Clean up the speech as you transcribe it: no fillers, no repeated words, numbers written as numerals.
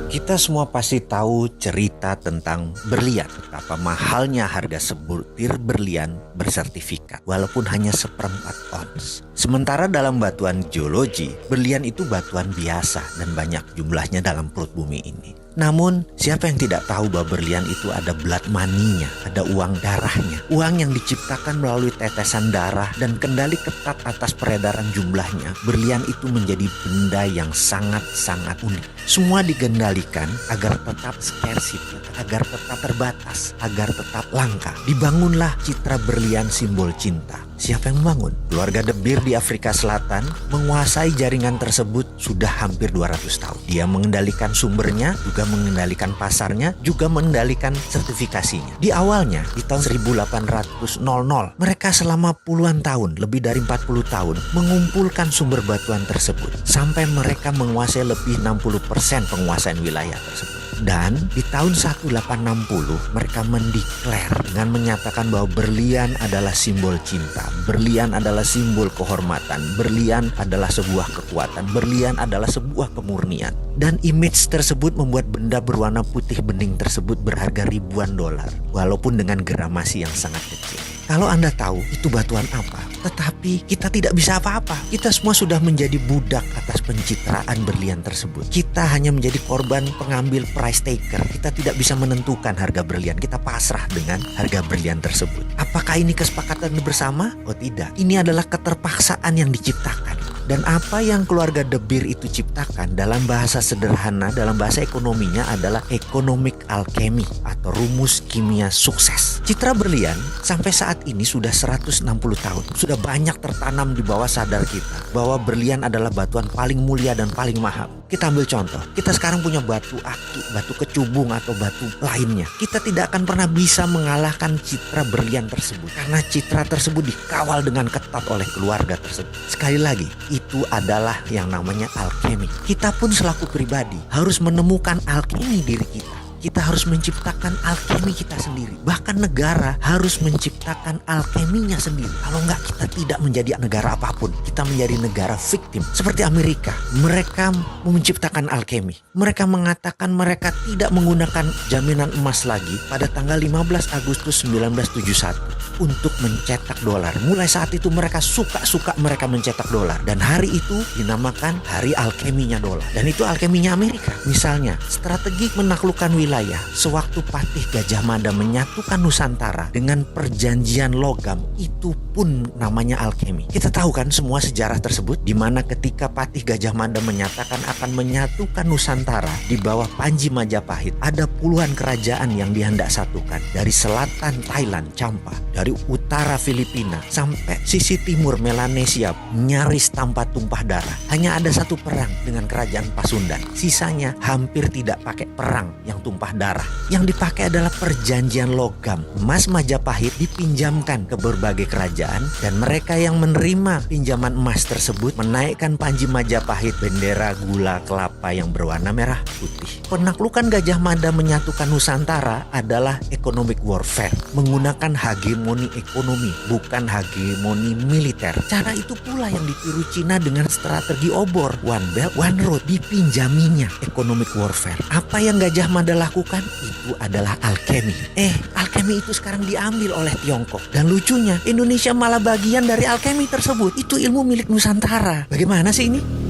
Kita semua pasti tahu cerita tentang berlian, betapa mahalnya harga sebutir berlian bersertifikat, walaupun hanya seperempat ons. Sementara dalam batuan geologi, berlian itu batuan biasa dan banyak jumlahnya dalam perut bumi ini. Namun, siapa yang tidak tahu bahwa berlian itu ada blood money-nya, ada uang darahnya. Uang yang diciptakan melalui tetesan darah dan kendali ketat atas peredaran jumlahnya. Berlian itu menjadi benda yang sangat-sangat unik. Semua digendalikan agar tetap scarcity, agar tetap terbatas, agar tetap langka. Dibangunlah citra berlian simbol cinta. Siapa yang membangun? Keluarga De Beer di Afrika Selatan menguasai jaringan tersebut sudah hampir 200 tahun. Dia mengendalikan sumbernya, juga mengendalikan pasarnya, juga mengendalikan sertifikasinya. Di awalnya, di tahun 1800, mereka selama puluhan tahun, lebih dari 40 tahun, mengumpulkan sumber batuan tersebut. Sampai mereka menguasai lebih 60% penguasaan wilayah tersebut. Dan di tahun 1860 mereka mendeklar dengan menyatakan bahwa berlian adalah simbol cinta, berlian adalah simbol kehormatan, berlian adalah sebuah kekuatan, berlian adalah sebuah kemurnian. Dan image tersebut membuat benda berwarna putih bening tersebut berharga ribuan dolar, walaupun dengan gramasi yang sangat kecil. Kalau Anda tahu itu batuan apa, tetapi kita tidak bisa apa-apa. Kita semua sudah menjadi budak atas pencitraan berlian tersebut. Kita hanya menjadi korban pengambil price taker. Kita tidak bisa menentukan harga berlian. Kita pasrah dengan harga berlian tersebut. Apakah ini kesepakatan bersama? Oh tidak. Ini adalah keterpaksaan yang diciptakan. Dan apa yang keluarga De Beer itu ciptakan dalam bahasa sederhana, dalam bahasa ekonominya adalah economic alchemy atau rumus kimia sukses. Citra berlian sampai saat ini sudah 160 tahun. Sudah banyak tertanam di bawah sadar kita bahwa berlian adalah batuan paling mulia dan paling mahal. Kita ambil contoh, kita sekarang punya batu aki, batu kecubung atau batu lainnya. Kita tidak akan pernah bisa mengalahkan citra berlian tersebut karena citra tersebut dikawal dengan ketat oleh keluarga tersebut. Sekali lagi, itu adalah yang namanya alkemi. Kita pun selaku pribadi harus menemukan alkemi diri kita. Kita harus menciptakan alkemi kita sendiri. Bahkan negara harus menciptakan alkeminya sendiri. Kalau enggak, kita tidak menjadi negara apapun. Kita menjadi negara victim. Seperti Amerika, mereka menciptakan alkemi. Mereka mengatakan mereka tidak menggunakan jaminan emas lagi pada tanggal 15 Agustus 1971 untuk mencetak dolar. Mulai saat itu mereka suka mereka mencetak dolar. Dan hari itu dinamakan hari alkeminya dolar. Dan itu alkeminya Amerika. Misalnya, strategi menaklukkan wilayah sewaktu Patih Gajah Mada menyatukan Nusantara dengan perjanjian logam, itu pun namanya alkemi. Kita tahu kan semua sejarah tersebut, di mana ketika Patih Gajah Mada menyatakan akan menyatukan Nusantara di bawah Panji Majapahit, ada puluhan kerajaan yang dihendak satukan. Dari selatan Thailand, Champa, dari utara Filipina, sampai sisi timur Melanesia, nyaris tanpa tumpah darah. Hanya ada satu perang dengan kerajaan Pasundan. Sisanya hampir tidak pakai perang yang tumpah darah. Yang dipakai adalah perjanjian logam. Emas Majapahit dipinjamkan ke berbagai kerajaan dan mereka yang menerima pinjaman emas tersebut menaikkan Panji Majapahit bendera gula kelapa yang berwarna merah putih. Penaklukan Gajah Mada menyatukan Nusantara adalah economic warfare, menggunakan hegemoni ekonomi, bukan hegemoni militer. Cara itu pula yang ditiru Cina dengan strategi obor, one belt, one road, dipinjaminya economic warfare. Apa yang Gajah Mada lakukan itu adalah alkemi. Alkemi itu sekarang diambil oleh Tiongkok. Dan lucunya, Indonesia malah bagian dari alkemi tersebut. Itu ilmu milik Nusantara. Bagaimana sih ini?